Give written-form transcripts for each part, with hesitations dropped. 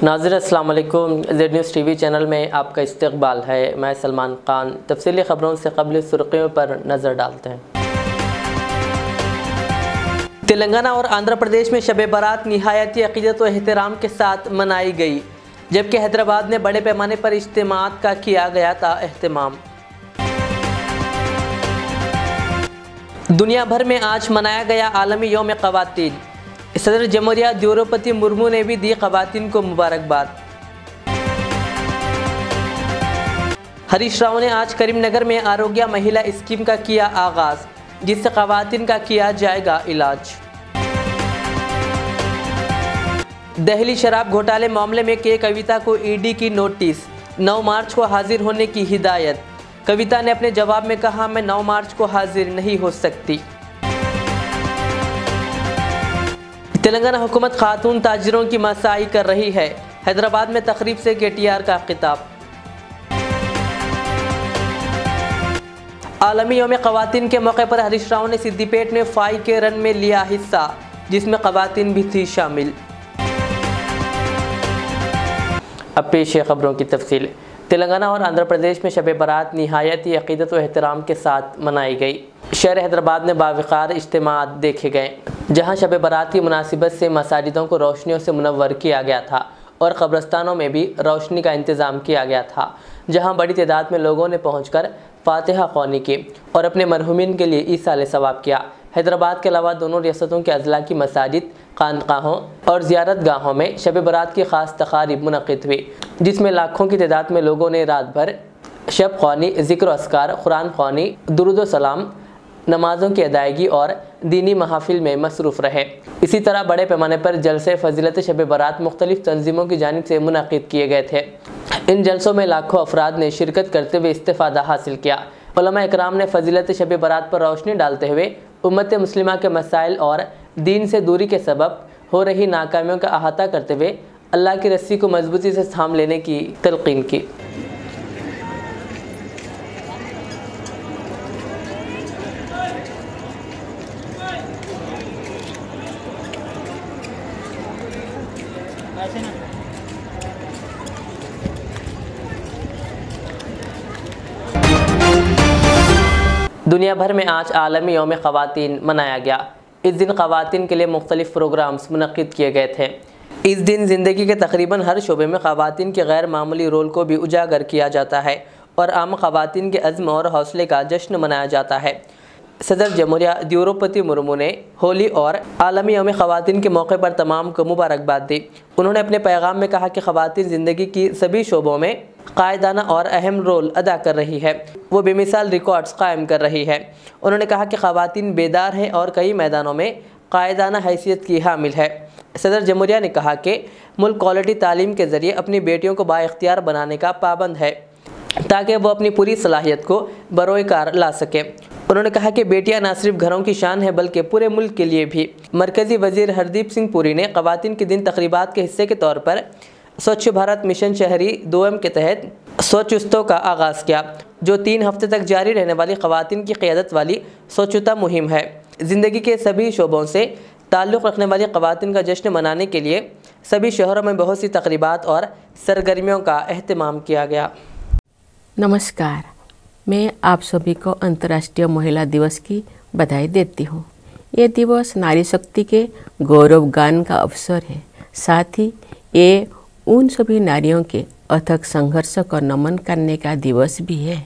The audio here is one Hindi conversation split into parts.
नाज़रीन अस्सलाम वालेकुम। ज़ेड न्यूज़ टीवी चैनल में आपका इस्तकबाल है। मैं सलमान खान। तफसीली ख़बरों से क़ब्ल सुर्ख़ियों पर नज़र डालते हैं। तेलंगाना और आंध्र प्रदेश में शब बारात निहायती अक़ीदत व एहतराम के साथ मनाई गई, जबकि हैदराबाद में बड़े पैमाने पर इज्तिमात का किया गया था अहतमाम। दुनिया भर में आज मनाया गया आलमी यौम ख़वातीन। सदर जमहूरिया द्रौपदी मुर्मू ने भी दी ख़वातीन को मुबारकबाद। हरीश राव ने आज करीमनगर में आरोग्य महिला स्कीम का किया आगाज़, जिससे ख़वातीन का किया जाएगा इलाज। दहली शराब घोटाले मामले में के कविता को ईडी की नोटिस, 9 मार्च को हाजिर होने की हिदायत। कविता ने अपने जवाब में कहा, मैं 9 मार्च को हाजिर नहीं हो सकती। तेलंगाना हुकूमत खातून ताजिरों की मसाई कर रही है। हैदराबाद में तकरीब से केटीआर का खिताब। आलमी यौम ख़वातीन के मौके पर हरीश राव ने सिद्दीपेट में 5K रन में लिया हिस्सा, जिसमें ख़वातीन भी थी शामिल। अब पेश है खबरों की तफसील। तेलंगाना और आंध्र प्रदेश में शब बारात निहायती अक़ीदत व एहतराम के साथ मनाई गई। शहर हैदराबाद में बावक़ार इज्तिमात देखे गए, जहां शब बारात की मुनासिबत से मसाजिदों को रोशनियों से मुनव्वर किया गया था और कब्रस्तानों में भी रोशनी का इंतज़ाम किया गया था, जहां बड़ी तादाद में लोगों ने पहुंचकर फातिहा ख़्वानी की और अपने मरहूमिन के लिए ईसाल सवाब किया। हैदराबाद के अलावा दोनों रियासतों के अज़ला की मसाजिद, खानकाहों और ज़ियारत गाहों में शब बारात की ख़ास तक़ारीब मुनक़िद हुई, जिसमें लाखों की तादाद में लोगों ने रात भर शब ख़्वानी, ज़िक्र अस्कार, कुरान ख़्वानी, दुरूद व सलाम, नमाज़ों की अदायगी और दीनी महफ़िल में मसरूफ़ रहे। इसी तरह बड़े पैमाने पर जलसे फ़ज़ीलत शब बारात मुख्तलिफ़ तंजीमों की जानिब से मुनक़िद किए गए थे। इन जलसों में लाखों अफराद ने शिरकत करते हुए इस्तिफ़ादा हासिल किया। उलमा इकराम ने फ़ज़ीलत शब बारात पर रोशनी डालते हुए उम्मत मुस्लिमा के मसाइल और दीन से दूरी के सबब हो रही नाकामियों का अहाता करते हुए अल्लाह की रस्सी को मजबूती से थाम लेने की तलक़ीन की। दुनिया भर में आज आलमी यौम ख़वातीन मनाया गया। इस दिन ख़वातीन के लिए मुख्तलिफ़ प्रोग्राम्स मुनक़िद किए गए थे। इस दिन ज़िंदगी के तकरीबन हर शोबे में ख़वातीन के गैर मामूली रोल को भी उजागर किया जाता है और आम ख़वातीन के अज़्म और हौसले का जश्न मनाया जाता है। सदर जमहूरिया द्रौपदी मुर्मू ने होली और आलमी यौम ख़वातीन के मौके पर तमाम को मुबारकबाद दी। उन्होंने अपने पैगाम में कहा कि ख़वातीन ज़िंदगी की सभी शोबों में कायदाना और अहम रोल अदा कर रही है, वो बेमिसाल रिकॉर्ड्स कायम कर रही है। उन्होंने कहा कि ख़वातीन बेदार हैं और कई मैदानों में कायदाना हैसियत की हामिल है। सदर जमहूरिया ने कहा कि मुल्क क्वालिटी तालीम के ज़रिए अपनी बेटियों को बाइख्तियार बनाने का पाबंद है, ताकि वो अपनी पूरी सलाहियत को बरोए कार ला सके। उन्होंने कहा कि बेटियां न सिर्फ घरों की शान है बल्कि पूरे मुल्क के लिए भी। मरकज़ी वज़ीर हरदीप सिंह पुरी ने ख़वातीन के दिन तक़रीबात के हिस्से के तौर पर स्वच्छ भारत मिशन शहरी 2M के तहत स्वच्छ उत्सव का आगाज़ किया, जो 3 हफ्ते तक जारी रहने वाली ख़वातीन की क़ियादत वाली स्वच्छता मुहिम है। ज़िंदगी के सभी शोबों से ताल्लुक़ रखने वाली ख़वातीन का जश्न मनाने के लिए सभी शहरों में बहुत सी तक़रीबात और सरगर्मियों का अहतमाम किया गया। नमस्कार, मैं आप सभी को अंतर्राष्ट्रीय महिला दिवस की बधाई देती हूँ। ये दिवस नारी शक्ति के गौरव गान का अवसर है। साथ ही ये उन सभी नारियों के अथक संघर्ष को नमन करने का दिवस भी है,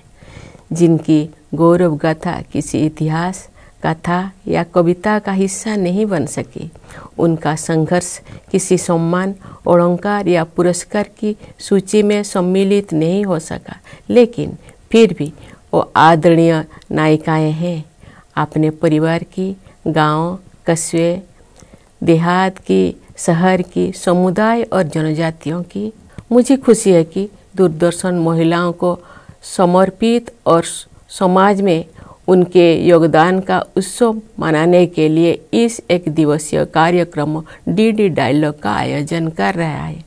जिनकी गौरव गाथा किसी इतिहास, कथा या कविता का हिस्सा नहीं बन सकी। उनका संघर्ष किसी सम्मान, अलंकार या पुरस्कार की सूची में सम्मिलित नहीं हो सका, लेकिन फिर भी वो आदरणीय नायिकाएँ हैं। अपने परिवार की, गांव, कस्बे, देहात की, शहर की, समुदाय और जनजातियों की। मुझे खुशी है कि दूरदर्शन महिलाओं को समर्पित और समाज में उनके योगदान का उत्सव मनाने के लिए इस 1 दिवसीय कार्यक्रम DD डायलॉग का आयोजन कर रहा है।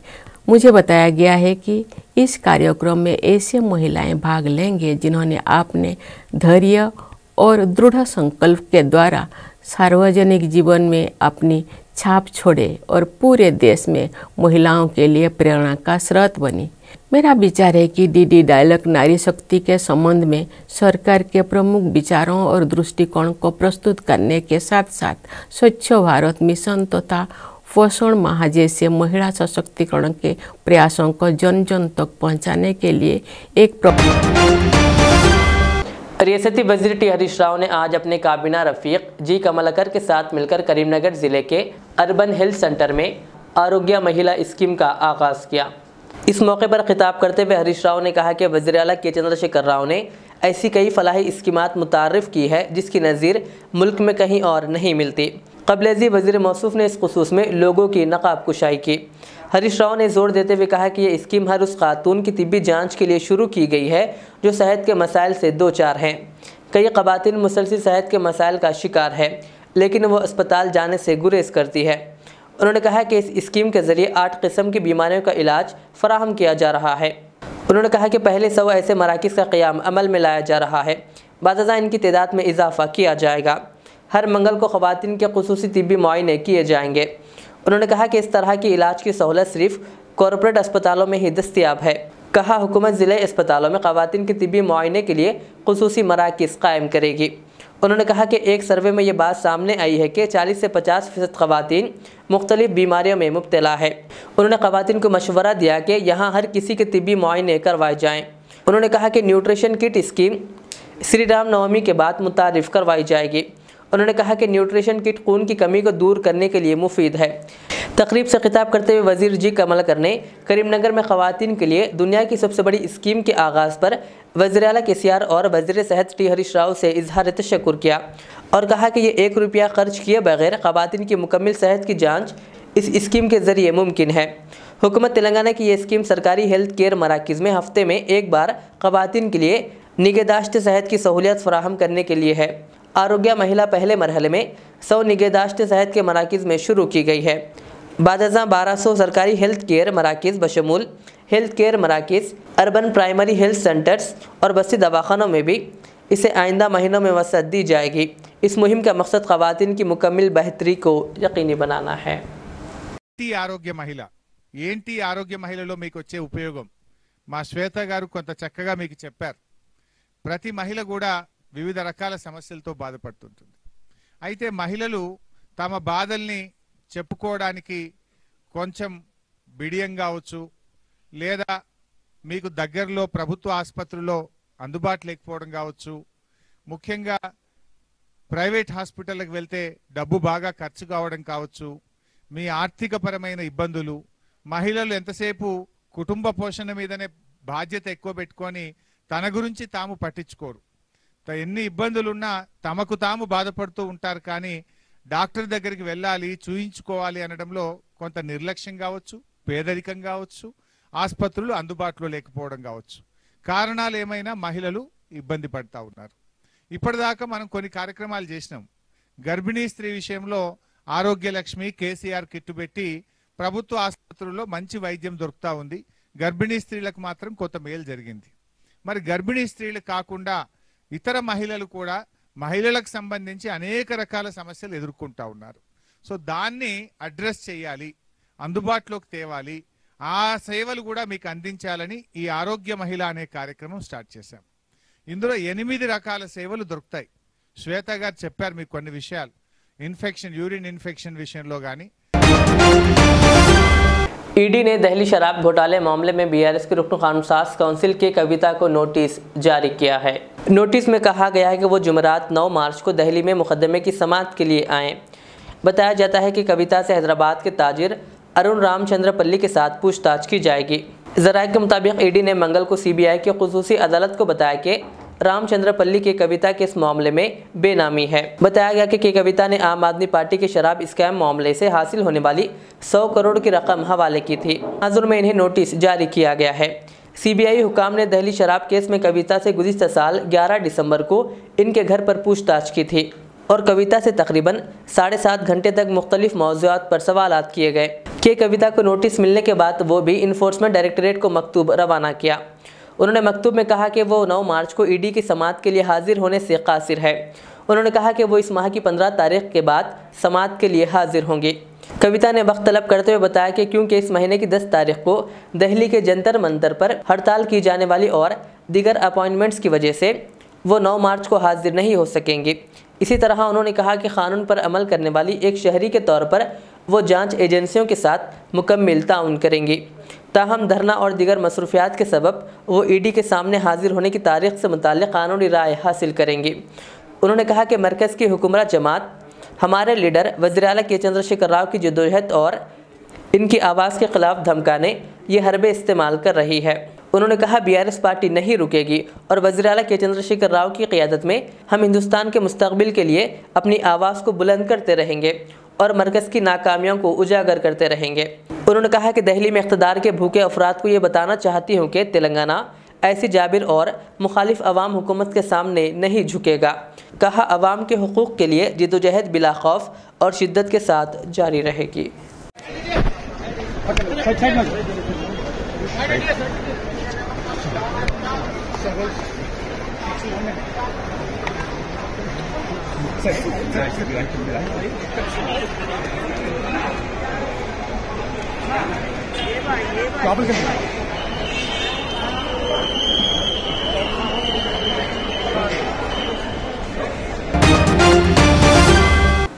मुझे बताया गया है कि इस कार्यक्रम में ऐसे महिलाएं भाग लेंगे जिन्होंने अपने धैर्य और दृढ़ संकल्प के द्वारा सार्वजनिक जीवन में अपनी छाप छोड़े और पूरे देश में महिलाओं के लिए प्रेरणा का स्रोत बनी। मेरा विचार है कि डीडी डायलॉग नारी शक्ति के संबंध में सरकार के प्रमुख विचारों और दृष्टिकोण को प्रस्तुत करने के साथ साथ स्वच्छ भारत मिशन तथा पोषण माह जैसे महिला सशक्तिकरण के प्रयासों को जन जन तक पहुंचाने के लिए एक रियासती वजीर टी हरीश राव ने आज अपने काबीना रफीक जी कमलाकर के साथ मिलकर करीमनगर जिले के अर्बन हेल्थ सेंटर में आरोग्य महिला स्कीम का आगाज़ किया। इस मौके पर खिताब करते हुए हरीश राव ने कहा कि वज़ीर आला के चंद्रशेखर राव ने ऐसी कई फलाही स्कीमात मुतारिफ की है जिसकी नज़ीर मुल्क में कहीं और नहीं मिलती। क़ब्ल-ए-ज़ी वज़ीर मौसूफ़ ने इस खुसूस में लोगों की नक़ाब कुशाई की। हरीश राव ने जोर देते हुए कहा कि ये स्कीम हर उस खातून की तिब्बी जांच के लिए शुरू की गई है जो सेहत के मसाइल से दो चार हैं। कई ख़वातीन मुसलसल सेहत के मसाइल का शिकार है लेकिन वो अस्पताल जाने से गुरेज करती है। उन्होंने कहा कि इस स्कीम के ज़रिए 8 किस्म की बीमारियों का इलाज फराहम किया जा रहा है। उन्होंने कहा कि पहले 100 ऐसे मराकिज़ का क़याम अमल में लाया जा रहा है। बाज़ इनकी तादाद में इजाफ़ा किया जाएगा। हर मंगल को ख़वातीन के खुसूसी तिब्बी मुआयने किए जाएंगे। उन्होंने कहा कि इस तरह की इलाज की सहूलत सिर्फ कॉरपोरेट अस्पतालों में ही दस्तियाब है। कहा हुकूमत ज़िले अस्पतालों में ख़वातीन के तिब्बी मुआयने के लिए खुसूसी मराकिज़ कायम करेगी। उन्होंने कहा कि एक सर्वे में ये बात सामने आई है कि 40 से 50% ख़वातीन मुख्तलिफ बीमारियों में मुब्तला है। उन्होंने ख़वातीन को मशवरा दिया कि यहाँ हर किसी के तिब्बी मुआयने करवाए जाएँ। उन्होंने कहा कि nutrition kit scheme Shri Ram Navami के बाद मुतारिफ़ करवाई जाएगी। उन्होंने कहा कि न्यूट्रिशन किट खून की कमी को दूर करने के लिए मुफीद है। तकरीब से खिताब करते हुए वज़ीर जी कमलाकर ने करीमनगर में ख़वातीन के लिए दुनिया की सबसे बड़ी स्कीम के आगाज़ पर वज़ीर आला केसीआर और वज़ीर सेहत टी हरीश राव से इजहार तशक्कुर किया और कहा कि ये 1 रुपया खर्च किए बगैर ख़वातीन की मुकम्मल सेहत की जाँच इस स्कीम के ज़रिए मुमकिन है। हुकूमत तेलंगाना की ये स्कीम सरकारी हेल्थ केयर मराकिज़ में हफ्ते में एक बार ख़वातीन के लिए निगहदाश्त सेहत की सहूलियत फराहम करने के लिए है। आरोग्य महिला पहले मरहले में 100 निगहदाश्त सेहत के मराकिज़ में शुरू की गई है। बादज़ा 1200 सरकारी हेल्थ केयर मराकिज़ बशमूल हेल्थ केयर मराकिज़, अर्बन प्राइमरी हेल्थ सेंटर्स और बस्ती दवाखानों में भी इसे आइंदा महीनों में वसअत दी जाएगी। इस मुहिम का मकसद ख़वातीन की मुकम्मल बेहतरी को यकीनी बनाना है। ఆరోగ్య మహిళ ఏంటి ఆరోగ్య మహిళలో మీకు వచ్చే ఉపయోగం మా శ్వేత గారు కొంత చక్కగా మీకు చెప్పారు. ప్రతి మహిళ కూడా వివిధ రకాల సమస్యలతో బాధపడుతుంటుంది. అయితే మహిళలు తమ బాధల్ని చెప్పుకోవడానికి కొంచెం బిడియం కావచ్చు, లేదా మీకు దగ్గరలో ప్రభుత్వ ఆసుపత్రుల్లో అందుబాటు లేకపోవడం కావచ్చు, ముఖ్యంగా ప్రైవేట్ హాస్పిటల్కి వెళ్తే డబ్బు బాగా ఖర్చు కావడం కావచ్చు, మీ ఆర్థికపరమైన ఇబ్బందులు, మహిళలు ఎంతసేపు కుటుంబ పోషణ మీదనే బాధ్యత ఎక్కువ పెట్టుకొని తన గురించి తాము పట్టించుకోరు. ఎన్ని ఇబ్బందులున్నా తమకు తాము బాధపడుతూ ఉంటారు. కానీ డాక్టర్ దగ్గరికి వెళ్ళాలి, చూయించుకోవాలి అనడంలో కొంత నిర్లక్ష్యం కావచ్చు, పేదరికం కావచ్చు, ఆసుపత్రులు అందుబాటులో లేకపోవడం కావచ్చు. కారణాలు ఏమైనా మహిళలు ఇబ్బంది పడతా ఉన్నారు. ఇప్పటిదాకా మనం కొన్ని కార్యక్రమాలు చేసినాం. గర్భిణీ స్త్రీ విషయంలో ఆరోగ్య లక్ష్మి కేసీఆర్ కిట్టు పెట్టి ప్రభుత్వ ఆసుపత్రుల్లో మంచి వైద్యం దొరుకుతా ఉంది. గర్భిణీ స్త్రీలకు మాత్రం కొంత మేలు జరిగింది. మరి గర్భిణీ స్త్రీలు కాకుండా ఇతర మహిళలు కూడా మహిళలకు సంబంధించి అనేక రకాల సమస్యలు ఎదుర్కొంటా ఉన్నారు. సో దాన్ని అడ్రస్ చేయాలి, అందుబాటులోకి తేవాలి, ఆ సేవలు కూడా మీకు అందించాలని ఈ ఆరోగ్య మహిళ అనే కార్యక్రమం స్టార్ట్ చేశాం. ఇందులో 8 రకాల సేవలు దొరుకుతాయి. శ్వేత గారు చెప్పారు మీకు కొన్ని విషయాలు. इन्फेक्शन यूरिन इन्फेक्शन विषయంలో గాని ईडी ने दहली शराब घोटाले मामले में बीआरएस के रुकन कानून-साज काउंसिल के कविता को नोटिस जारी किया है। नोटिस में कहा गया है कि वो जुमेरात 9 मार्च को दहली में मुकदमे की समाअत के लिए आएँ। बताया जाता है कि कविता से हैदराबाद के ताजिर अरुण रामचंद्र पल्ली के साथ पूछताछ की जाएगी। ज़राए के मुताबिक ईडी ने मंगल को सीबीआई की खुसूसी अदालत को बताया कि रामचंद्र पल्ली की कविता के इस मामले में बेनामी है। बताया गया कि कविता ने आम आदमी पार्टी के शराब स्कैम मामले से हासिल होने वाली 100 करोड़ की रकम हवाले की थी। नाजुर में इन्हें नोटिस जारी किया गया है। सीबीआई हुकाम ने दहली शराब केस में कविता से गुज़िश्ता साल 11 दिसंबर को इनके घर पर पूछताछ की थी और कविता से तकरीबन 7.5 घंटे तक मुख्तलिफ मौज़ूआत पर सवालात किए गए। कि कविता को नोटिस मिलने के बाद वो भी इन्फोर्समेंट डायरेक्टरेट को मकतूब रवाना किया। उन्होंने मकतूब में कहा कि वो 9 मार्च को ईडी की समाअत के लिए हाजिर होने से कासिर है। उन्होंने कहा कि वो इस माह की 15 तारीख के बाद समाअत के लिए हाजिर होंगे। कविता ने वक्त तलब करते हुए बताया कि क्योंकि इस महीने की 10 तारीख को दिल्ली के जंतर मंतर पर हड़ताल की जाने वाली और दीगर अपॉइंटमेंट्स की वजह से वो 9 मार्च को हाजिर नहीं हो सकेंगे। इसी तरह उन्होंने कहा कि कानून पर अमल करने वाली एक शहरी के तौर पर वो जांच एजेंसियों के साथ मुकम्मल ताउन करेंगी। ताहम धरना और दीगर मसरूफियात के सबब वो ईडी के सामने हाजिर होने की तारीख से मुताल्लिक़ कानूनी राय हासिल करेंगी। उन्होंने कहा कि मरकज़ की हुकूमत जमात हमारे लीडर वज़ीर आला के चंद्रशेखर राव की जद्दोजहद और इनकी आवाज़ के ख़िलाफ़ धमकाने ये हरबे इस्तेमाल कर रही है। उन्होंने कहा BRS पार्टी नहीं रुकेगी और वज़ीर आला के चंद्रशेखर राव की क़ियादत में हम हिंदुस्तान के मुस्तक़बिल के लिए अपनी आवाज़ को बुलंद करते रहेंगे और मरकज़ की नाकामियों को उजागर करते रहेंगे। उन्होंने कहा कि दिल्ली में इक़्तिदार के भूखे अफराद को ये बताना चाहती हूँ कि तेलंगाना ऐसी जाबिर और मुखालिफ अवाम हुकूमत के सामने नहीं झुकेगा। कहा अवाम के हुकूक़ के लिए जिद्दोजहद बिला खौफ और शिद्दत के साथ जारी रहेगी।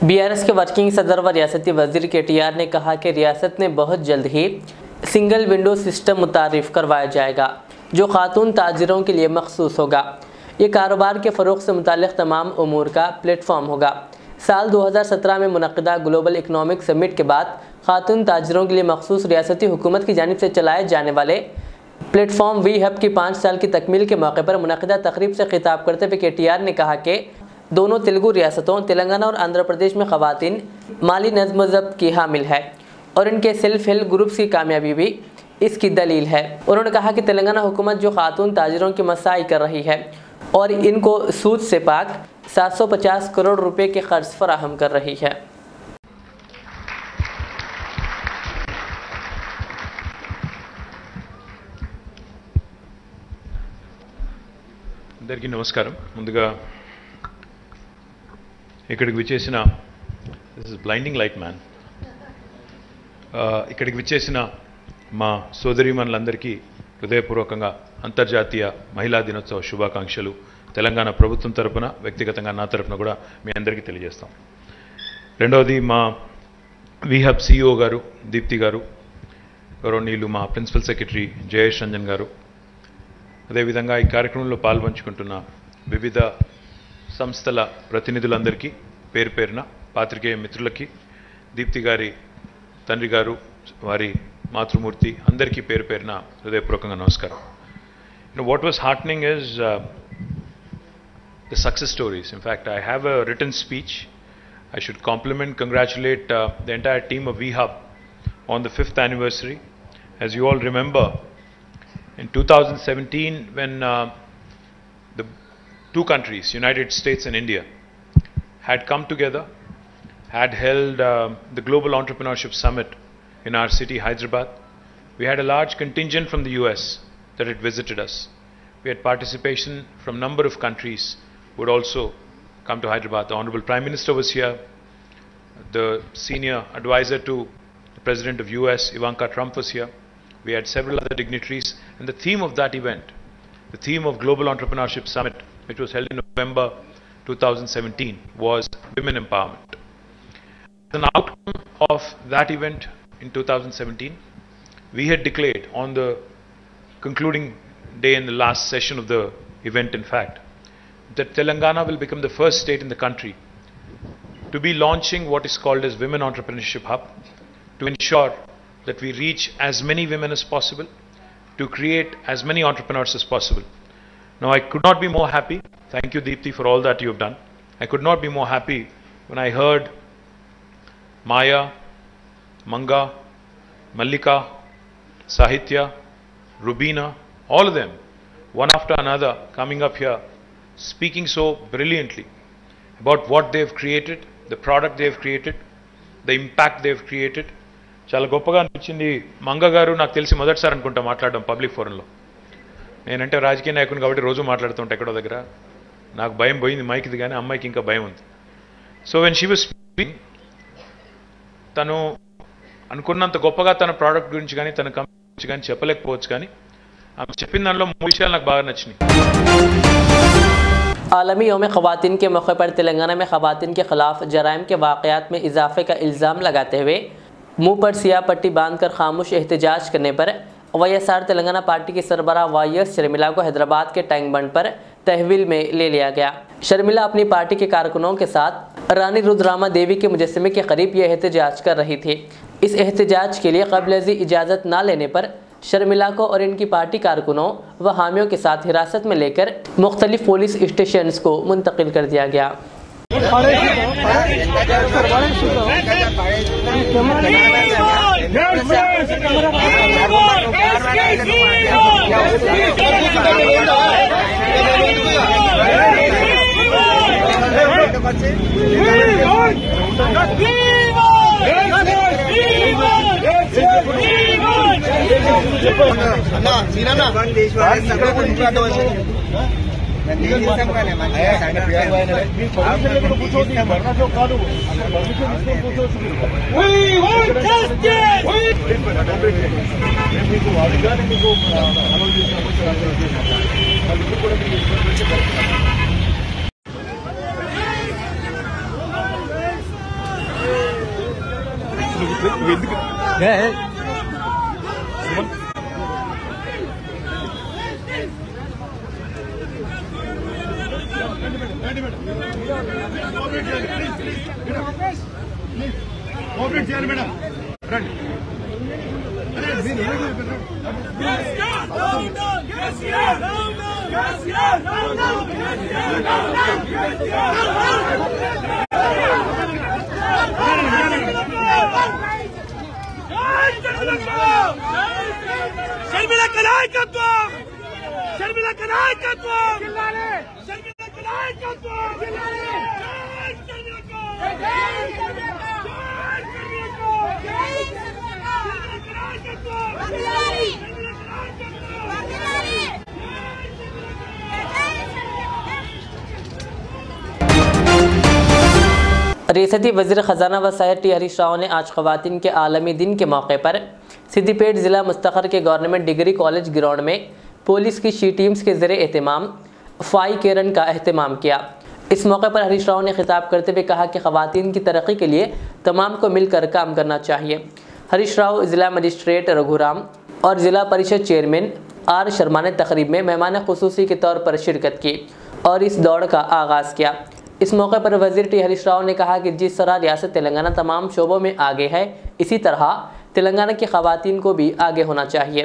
BRS के वर्किंग सदर व रियासती वजीर KTR ने कहा कि रियासत ने बहुत जल्द ही सिंगल विंडो सिस्टम मुतारिफ करवाया जाएगा जो खातून ताजिरों के लिए मखसूस होगा। ये कारोबार के फ़रोग़ से मुताल्लिक़ तमाम उमूर का प्लेटफॉर्म होगा। साल 2017 में मुनक़िदा ग्लोबल इकनॉमिक समिट के बाद खातून ताजिरों के लिए मखसूस रियासती हुकूमत की जानिब से चलाए जाने वाले प्लेटफॉर्म वी हब की 5 साल की तकमील के मौके पर मुनक़िदा तकरीब से खिताब करते हुए KTR ने कहा कि दोनों तेलुगु रियासतों तेलंगाना और आंध्र प्रदेश में ख़वातीन माली नज़्म व ज़ब्त की हामिल है और इनके सेल्फ हेल्प ग्रुप्स की कामयाबी भी इसकी दलील है। उन्होंने कहा कि तेलंगाना हुकूमत जो खातून ताजिरों की मसाई कर रही है और इनको सूद से पाक 750 करोड़ रुपए के कर्ज फराहम कर रही है। అందరికీ నమస్కారం. ముందుగా ఇక్కడికి విచ్చేసిన this is blinding light man ఇక్కడికి విచ్చేసిన మా సోదరీమణులందరికీ హృదయపూర్వకంగా అంతర్జాతీయ మహిళా దినోత్సవ శుభాకాంక్షలు తెలంగాణ ప్రభుత్వం తరపున వ్యక్తిగతంగా నా తరపున కూడా మీ అందరికీ తెలియజేస్తాం. రెండవది మా వీహబ్ CEO గారు దీప్తి గారు, గౌరవనీయులు మా ప్రిన్సిపల్ సెక్రటరీ జయేష్ రంజన్ గారు, అదేవిధంగా ఈ కార్యక్రమంలో పాల్పంచుకుంటున్న వివిధ సంస్థల ప్రతినిధులందరికీ పేరు పేరున, పాత్రికేయ మిత్రులకి, దీప్తి గారి తండ్రి గారు, వారి మాతృమూర్తి అందరికీ పేరు పేరున హృదయపూర్వకంగా నమస్కారం. What was heartening is the success stories. In fact, I have a written speech. I should congratulate the entire team of VHub on the 5th anniversary. As you all remember, in 2017, when the two countries, United States and India, had come together, had held the Global Entrepreneurship Summit in our city, Hyderabad, we had a large contingent from the US that had visited us. We had participation from a number of countries who would also come to Hyderabad. The Honorable Prime Minister was here, the senior advisor to the President of US, Ivanka Trump, was here. We had several other dignitaries, and the theme of that event, the theme of Global Entrepreneurship Summit, which was held in November 2017, was women empowerment. As an outcome of that event in 2017, we had declared on the concluding day in the last session of the event, in fact, that Telangana will become the first state in the country to be launching what is called as Women Entrepreneurship Hub, to ensure that we reach as many women as possible, to create as many entrepreneurs as possible. Now, I could not be more happy. Thank you, Deepthi, for all that you have done. I could not be more happy when I heard Maya, Manga, Mallika, Sahitya, Rubina, all of them, one after another, coming up here, speaking so brilliantly about what they have created, the product they have created, the impact they have created. చాలా గొప్పగా అనిపించింది. మంగ గారు నాకు తెలిసి మొదటిసారి అనుకుంటా మాట్లాడడం పబ్లిక్ ఫోరంలో. నేనంటే రాజకీయ నాయకుని కాబట్టి రోజు మాట్లాడుతుంటా ఎక్కడో దగ్గర. నాకు భయం పోయింది మైక్ది, కానీ అమ్మాయికి ఇంకా భయం ఉంది. So when she was speaking, తను అనుకున్నంత గొప్పగా తన ప్రోడక్ట్ గురించి కానీ తన కంపెనీ గురించి కానీ చెప్పలేకపోవచ్చు, కానీ ఆమె చెప్పిన దానిలో 3 విషయాలు నాకు బాగా నచ్చినాయి. आलमी यौम ख़वातीन के मौके पर तेलंगाना में ख़वातीन के ख़िलाफ़ जराइम के वाक़यात में इजाफे का इल्ज़ाम लगाते हुए मुँह पर सियाह पट्टी बांधकर खामोश एहतजाज करने पर YSR तेलंगाना पार्टी की सरबराह YS शर्मिला को हैदराबाद के टैंक बंड पर तहवील में ले लिया गया। शर्मिला अपनी पार्टी के कारकुनों के साथ रानी रुद्रामा देवी के मुजस्समे के करीब यह एहतजाज कर रही थी। इस एहतजाज के लिए क़ब्ल-ए-ज़ी इजाज़त न लेने पर शर्मिला को और इनकी पार्टी कारकुनों व हामियों के साथ हिरासत में लेकर मुख्तलिफ पुलिस स्टेशंस को मुंतकिल कर दिया गया। शर्मिला का नायकत्व, शर्मिला का नायकत्व, शर्मिला का नायकत्व, रियासती वज़ीर ख़जाना व सैयद टी हरीश राव ने आज ख़वातीन के आलमी दिन के मौके पर सिद्दीपेट ज़िला मुस्तखर के गवर्नमेंट डिग्री कॉलेज ग्राउंड में पुलिस की शी टीम्स के ज़रिए एहतमाम फाई के रन का अहतमाम किया। इस मौके पर हरीश राव ने खिताब करते हुए कहा कि ख़वातीन की तरक्की के लिए तमाम को मिलकर काम करना चाहिए। हरीश राव, ज़िला मजिस्ट्रेट रघुराम और ज़िला परिषद चेयरमैन आर शर्मा ने तकरीब में मेहमान खुसूसी के तौर पर शिरकत की और इस दौड़ का आगाज़ किया। इस मौके पर वज़ीर टी हरीश राव ने कहा कि जिस तरह रियासत तेलंगाना तमाम शोबों में आगे है, इसी तरह तेलंगाना की ख़वातीन को भी आगे होना चाहिए।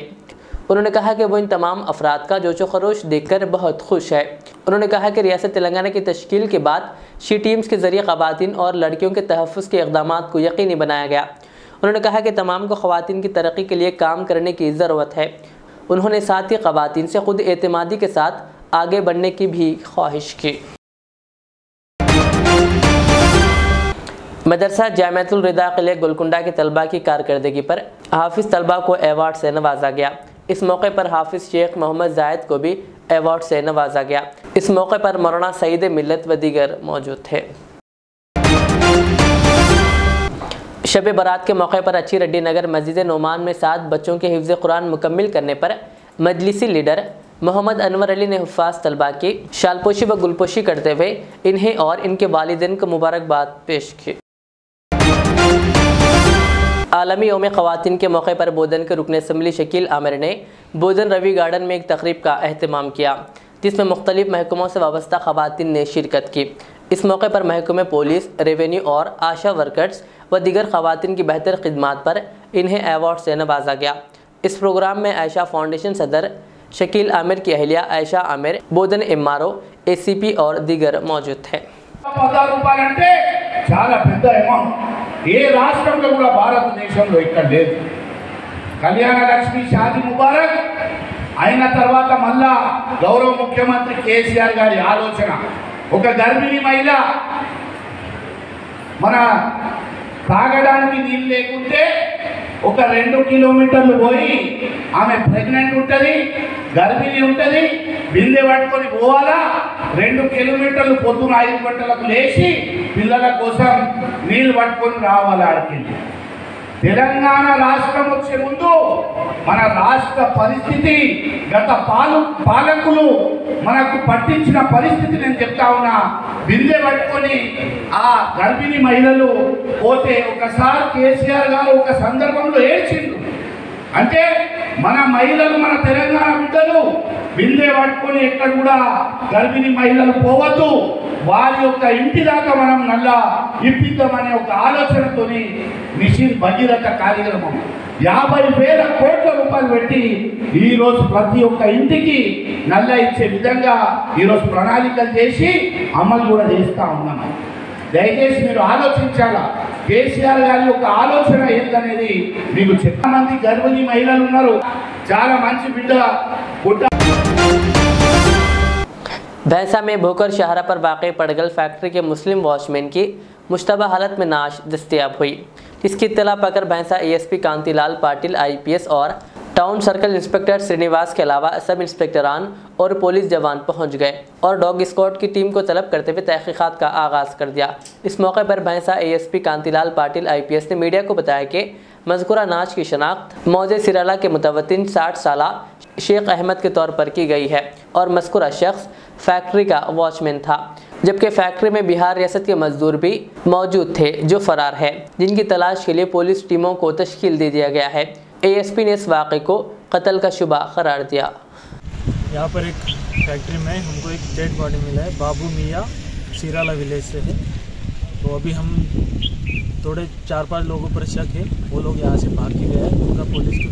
उन्होंने कहा कि वो इन तमाम अफराद का जोशो खरोश देखकर बहुत खुश है। उन्होंने कहा कि रियासत तेलंगाना की तश्कील के बाद शी टीम्स के ज़रिए ख़वातीन और लड़कियों के तहफ़्फ़ुज़ के इक़दामात को यकीनी बनाया गया। उन्होंने कहा कि तमाम को ख़वातीन की तरक्की के लिए काम करने की ज़रूरत है। उन्होंने साथ ही ख़वातीन से ख़ुद एतमादी के साथ आगे बढ़ने की भी ख्वाहिश की। मदरसा जामियातुल रिदा क़िले गोलकुंडा के तलबा की कारकर्दगी पर हाफिज़ तलबा को एवार्ड से नवाजा गया। इस मौके पर हाफिज़ शेख मोहम्मद जायद को भी एवार्ड से नवाजा गया। इस मौके पर मौलाना सईद मिल्लत व दीगर मौजूद थे। शब बारात के मौके पर अच्छी रेड्डी नगर मस्जिद नोमान में 7 बच्चों के हिफ्ज़ कुरान मुकम्मिल करने पर मजलिसी लीडर मोहम्मद अनवर अली ने हुफ़ाज़ तलबा की शालपोशी व गुलपोशी करते हुए इन्हें और इनके वालिदैन को मुबारकबाद पेश की। आलमी यौम ख़वातीन के मौके पर बोधन के रुकन असम्बली शकील आमिर ने बोधन रवि गार्डन में एक तकरीब का अहतमाम किया, जिसमें मुख्तलिफ महकमों से वाबस्ता ख़वातीन ने शिरकत की। इस मौके पर महकमे पुलिस, रेवेन्यू और आशा वर्कर्स व दीगर ख़वातीन की बेहतर खिदमात पर इन्हें एवार्ड से नवाजा गया। इस प्रोग्राम में आयशा फाउंडेशन सदर शकील आमिर की अहलिया आयशा आमिर, बोधन एमआरओ, ACP और दीगर मौजूद थे। ఏ రాష్ట్రంలో కూడా భారతదేశంలో ఇక్కడ లేదు. కళ్యాణ లక్ష్మి షాదీ ముబారక్ అయిన తర్వాత మళ్ళా గౌరవ ముఖ్యమంత్రి కేసీఆర్ గారి ఆలోచన, ఒక గర్భిణీ మహిళ మన తాగడానికి నీళ్ళు లేకుంటే ఒక 2 కిలోమీటర్లు పోయి ఆమె ప్రెగ్నెంట్ ఉంటుంది, గర్భిణీ ఉంటుంది, బిందె పట్టుకొని పోవాలా, 2 కిలోమీటర్లు పొద్దున 5 గంటలకు లేచి పిల్లల కోసం నీళ్ళు పట్టుకొని రావాలి ఆడికి. తెలంగాణ రాష్ట్రం వచ్చే ముందు మన రాష్ట్ర పరిస్థితి గత పాలకులు మనకు పట్టించిన పరిస్థితి నేను చెప్తా ఉన్నా. బిందె పట్టుకొని ఆ గర్భిణీ మహిళలు పోతే ఒకసారి కేసీఆర్ గారు ఒక సందర్భంలో ఏడ్చిండు. అంటే మన మహిళలు, మన తెలంగాణ బిడ్డలు బిందె పట్టుకొని ఎక్కడ కూడా గర్భిణీ మహిళలు పోవద్దు, వారి యొక్క ఇంటి దాకా మనం నల్లా ఇప్పిద్దామనే ఒక ఆలోచనతోని మిషన్ భగీరథ కార్యక్రమం 50,000 కోట్ల రూపాయలు పెట్టి ఈరోజు ప్రతి ఒక్క ఇంటికి నల్ల ఇచ్చే విధంగా ఈరోజు ప్రణాళికలు చేసి అమలు కూడా చేస్తూ ఉన్నాము. దయచేసి మీరు ఆలోచించాలా, కేసీఆర్ గారి యొక్క ఆలోచన ఏంటనేది మీకు. చాలా మంది గర్భిణీ మహిళలు ఉన్నారు, చాలా మంచి బిడ్డ పుట్ట. भैंसा में भोकर शाहरा पर वाक़ पड़गल फैक्ट्री के मुस्लिम वॉचमैन की मुश्तबा हालत में नाश दस्तयाब हुई। इसकी इत्तला पाकर भैंसा एएसपी कांतिलाल पाटिल IPS और टाउन सर्कल इंस्पेक्टर श्रीनिवास के अलावा सब इंस्पेक्टरान और पुलिस जवान पहुंच गए और डॉग स्क्वाड की टीम को तलब करते हुए तहकीकात का आगाज़ कर दिया। इस मौके पर भैंसा ASP कांतिलाल पाटिल IPS ने मीडिया को बताया कि मज़कूरा नाश की शनाख्त मौजे सिराला के मुतवत्तिन 60 साला शेख अहमद के तौर पर की गई है और मज़कूरा शख्स फैक्ट्री का वॉचमैन था, जबकि फैक्ट्री में बिहार रियासत के मजदूर भी मौजूद थे जो फ़रार है, जिनकी तलाश के लिए पुलिस टीमों को तश्कील दे दिया गया है। ASP ने इस वाक़े को कत्ल का शुबा करार दिया। यहाँ पर एक फैक्ट्री में हमको एक डेड बॉडी मिला है, बाबू मियाँ सिराला विलेज से है। तो अभी हम थोड़े 4-5 लोगों पर शक है, वो लोग यहाँ से भाग के गए हैं, उनका पुलिस के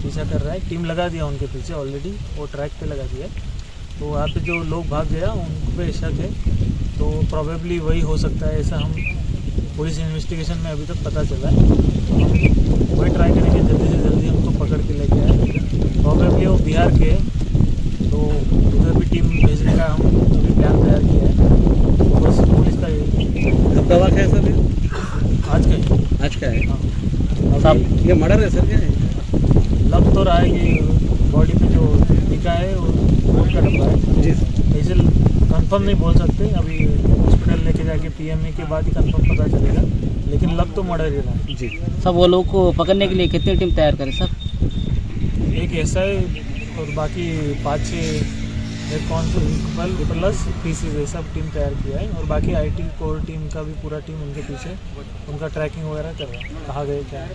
पीछा कर रहा है, टीम लगा दिया उनके पीछे ऑलरेडी, वो ट्रैक पे लगा दिया है। तो वहाँ पे जो लोग भाग गया उन पे शक है, तो प्रोबेबली वही हो सकता है, ऐसा हम पुलिस इन्वेस्टिगेशन में अभी तक पता चला है। तो हम वही ट्राई करेंगे जल्दी से जल्दी उनको पकड़ के लेके आए। प्रोबेबली वो बिहार के, तो उधर भी टीम भेजने का हम अभी प्लान तैयार किया है। तो बस पुलिस का दवा क्या है सर? आज का है। हाँ, ये मर्डर है सर? क्या है? लग तो रहा है कि बॉडी पे जो दिखा है वो खून का डब्बा है जी। ऐसे कंफर्म नहीं बोल सकते, अभी हॉस्पिटल लेके जाके PMA के बाद ही कंफर्म पता चलेगा, लेकिन लग तो मर्डर ही रहा है जी। सब वो लोग को पकड़ने के लिए कितनी टीम तैयार करें सर? एक SI और बाकी 5-6 कांस्टेबल प्लस पीसीज सब टीम तैयार किया है, और बाकी IT कोर टीम का भी पूरा टीम उनके पीछे उनका ट्रैकिंग वगैरह कर रहा है, कहाँ गए क्या है।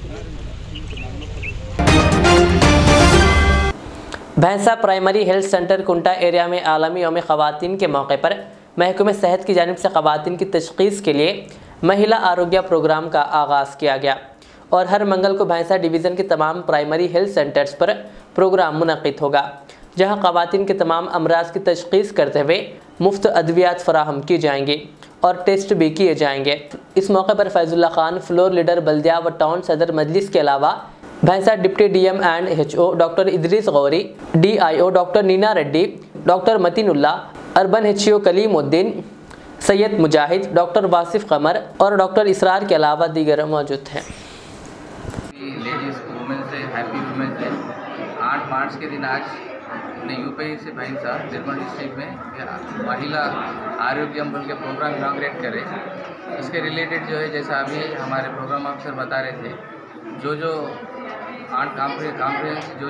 भैंसा प्राइमरी हेल्थ सेंटर कुंटा एरिया में आलमी यौम ख़वातीन के मौके पर महकमे सेहत की जानिब से ख़वातीन की तशख़ीस के लिए महिला आरोग्य प्रोग्राम का आगाज़ किया गया और हर मंगल को भैंसा डिवीज़न के तमाम प्राइमरी हेल्थ सेंटर्स पर प्रोग्राम मुनक़िद होगा, जहां ख़वातीन के तमाम अमराज की तशख़ीस करते हुए मुफ्त अद्वियात फराहम की जाएंगी और टेस्ट भी किए जाएंगे। इस मौके पर फैज़ुल्ला खान फ्लोर लीडर बल्दिया व टाउन सदर मजलिस के अलावा Bhainsa deputy DM and HO doctor Idris Gauri, DIO doctor Neena Reddy, doctor Matinullah, urban HO Kaleemuddin, Syed Mujahid, doctor Wasif Qamar और डॉक्टर इसरार के अलावा दीगर मौजूद हैं। Ladies women's day, happy women's day. 8 मार्च के दिन आज हमने UP से भैंसा निर्मल डिस्ट्रिक्ट में महिला आरोग्य बोल के प्रोग्राम इनाग्रेट करे। इसके रिलेटेड जो है, जैसा अभी हमारे प्रोग्राम ऑफिसर बता रहे थे, जो 8 कॉम्प्रिहेंस जो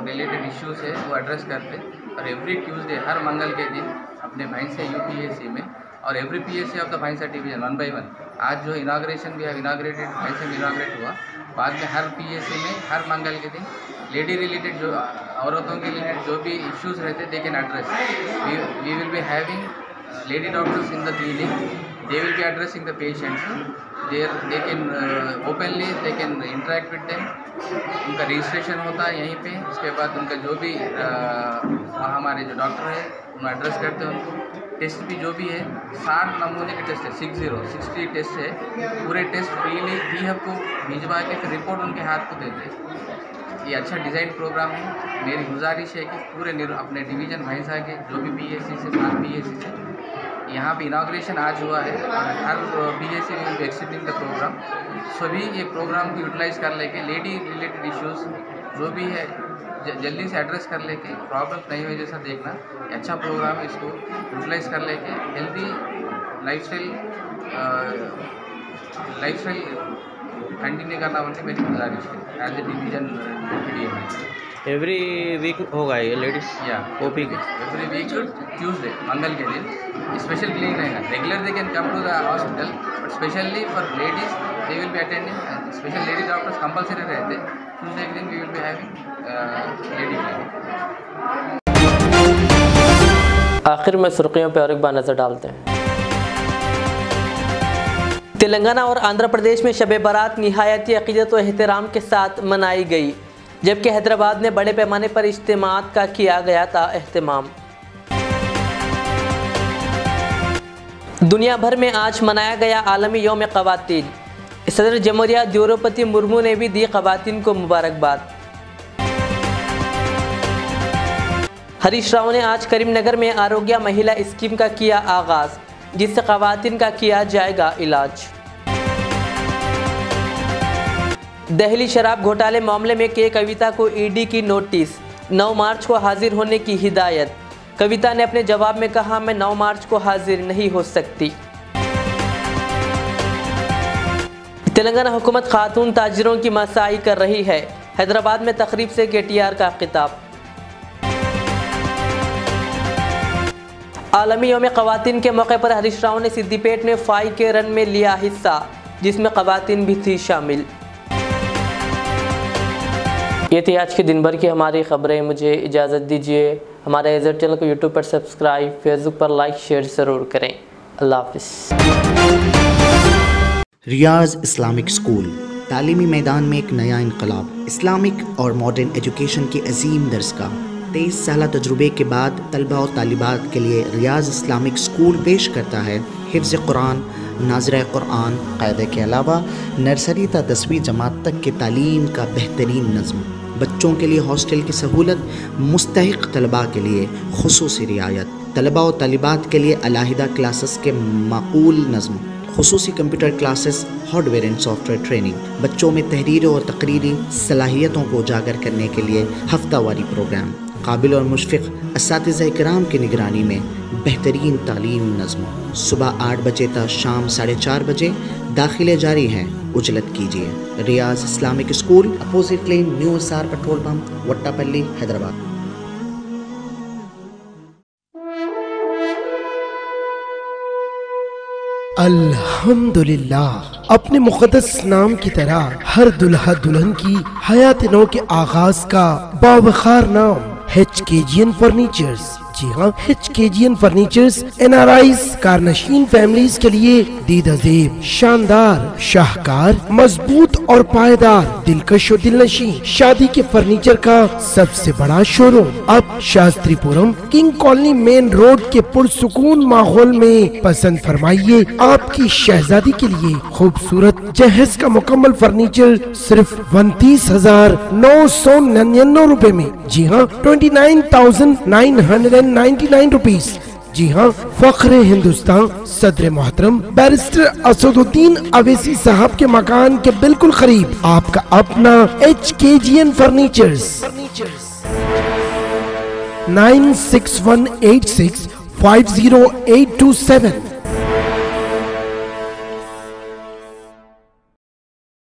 रिलेटेड इश्यूज है वो एड्रेस करते, और एवरी ट्यूसडे हर मंगल के दिन अपने भैंसा UPSC में और एवरी PSC ऑफ द भैंसा डिवीजन 1 by 1 आज जो इनाग्रेशन भी है इनाग्रेटेड भैंसा में इनाग्रेट हुआ। बाद में हर PSC में हर मंगल के दिन लेडी रिलेटेड जो औरतों के रिलेटेड जो भी इश्यूज रहते they can address. We will be having lady doctors in the clinic, they will be addressing the patients, they can openly they can interact with them। उनका रजिस्ट्रेशन होता है यहीं पे, उसके बाद उनका जो भी हमारे जो डॉक्टर है उनको एड्रेस करते हैं। उनको टेस्ट भी जो भी है 60 नमूने के टेस्ट है, 60 टेस्ट है, पूरे टेस्ट फ्रीली DHub को भिजवा के फिर रिपोर्ट उनके हाथ को देते हैं। ये अच्छा डिज़ाइन प्रोग्राम है। मेरी गुजारिश है कि पूरे अपने डिवीज़न भैंसा के जो भी PSC से 7 PSC से यहाँ पे इनाग्रेशन आज हुआ है, और हर PSC will be accepting the programme. सभी ये प्रोग्राम को यूटिलाइज कर लेके लेडी रिलेटेड इश्यूज जो भी है जल्दी से एड्रेस कर लेके, प्रॉब्लम नहीं हुए जैसा देखना। अच्छा प्रोग्राम है, इसको यूटिलाइज कर लेके healthy lifestyle life style continue करना बोलते मेरी गुजारिश है एज ए डिवीजन पीडीएम में। एवरी वीक होगा ये लेडीज या ओपी के एवरी वीक ट्यूसडे मंगल के दिन स्पेशल क्लिनिक रहेगा। Regular they can come to the hospital but specially for ladies they will be attending special ladies doctors compulsory रहते। ट्यूसडे के दिन we will be having lady clinic. आखिर में सुर्खियों पर और एक बार नजर डालते हैं। तेलंगाना और आंध्र प्रदेश में शब बारात निहायती अक़ीदत व एहतराम के साथ मनाई गई, जबकि हैदराबाद में बड़े पैमाने पर इज्तिमात का किया गया था अहतमाम। दुनिया भर में आज मनाया गया आलमी यौम ख़वातीन। सदर जमहूरिया द्रौपदी मुर्मू ने भी दी ख़वातीन को मुबारकबाद। हरीश राव ने आज करीमनगर में आरोग्य महिला स्कीम का किया आगाज़, जिससे ख़वातीन का किया जाएगा इलाज। दिल्ली शराब घोटाले मामले में के कविता को ईडी की नोटिस, 9 मार्च को हाजिर होने की हिदायत। कविता ने अपने जवाब में कहा, मैं 9 मार्च को हाजिर नहीं हो सकती। तेलंगाना हुकूमत खातून ताजिरों की मसाई कर रही है। हैदराबाद में तकरीब से केटीआर का खिताब। आलमी यौम ख़वातीन के मौके पर हरीश राव ने सिद्दीपेट में 5K रन में लिया हिस्सा, जिसमें ख़वातीन भी थी शामिल। ये थी आज के दिन भर की हमारी खबरें। मुझे इजाज़त दीजिए। हमारे एज़र चैनल को यूट्यूब पर सब्सक्राइब, फेसबुक पर लाइक शेयर ज़रूर करें। अल्लाह हाफ़िज़। रियाज इस्लामिक स्कूल तालीमी मैदान में एक नया इनकलाब। इस्लामिक और मॉडर्न एजुकेशन की अजीम दरसगाह। 23 साल तजुर्बे के बाद तलबा और तालिबात के लिए रियाज इस्लामिक स्कूल पेश करता है हिफ्ज़ कुरान, नाज़िरा कुरान क़ायदे के अलावा नर्सरी ता 10वीं जमात तक की तालीम का बेहतरीन नज़्म। बच्चों के लिए हॉस्टल की सहूलत, मुस्तहिक़ तलबा के लिए खुसूसी रियायत, तलबा और तालिबात के लिए अलहदा क्लासेस के माकूल नज़्म, खुसूसी computer classes, hardware and software training. बच्चों में तहरीरी और तकरीरी सलाहियतों को उजागर करने के लिए हफ्तावारी प्रोग्राम। काबिल और मुशफ़िक़ असातिज़ा इकराम की निगरानी में बेहतरीन तालीम नज़्म। सुबह 8 बजे तक शाम 4:30 बजे दाखिले जारी हैं। उजलत कीजिए। Riyaz Islamic school, opposite lane, new SR petrol pump, Vattapally, Hyderabad. अल्हम्दुलिल्लाह, अपने मुक़द्दस नाम की तरह हर दुल्हा दुल्हन की हयात नौ के आगाज का बावखार नाम HKGN फर्नीचर्स। जी हाँ, HKGN फर्नीचर्स NRIs कारनशीन फैमिलीज के लिए दीदाज़ेब, शानदार, शाहकार, मजबूत और पायदार, दिलकश और दिलनशीं शादी के फर्नीचर का सबसे बड़ा शोरूम अब Shastripuram king colony main road के पुरसुकून माहौल में। पसंद फरमाइए आपकी शहजादी के लिए खूबसूरत जहेज का मुकम्मल फर्नीचर सिर्फ 29,999 रुपए में। जी हाँ, 29,999 रुपीज। जी हाँ, फख्र हिंदुस्तान सदर मोहतरम बैरिस्टर असदुद्दीन अवैसी साहब के मकान के बिल्कुल करीब आपका अपना HKGN फर्नीचर्स। 9618650827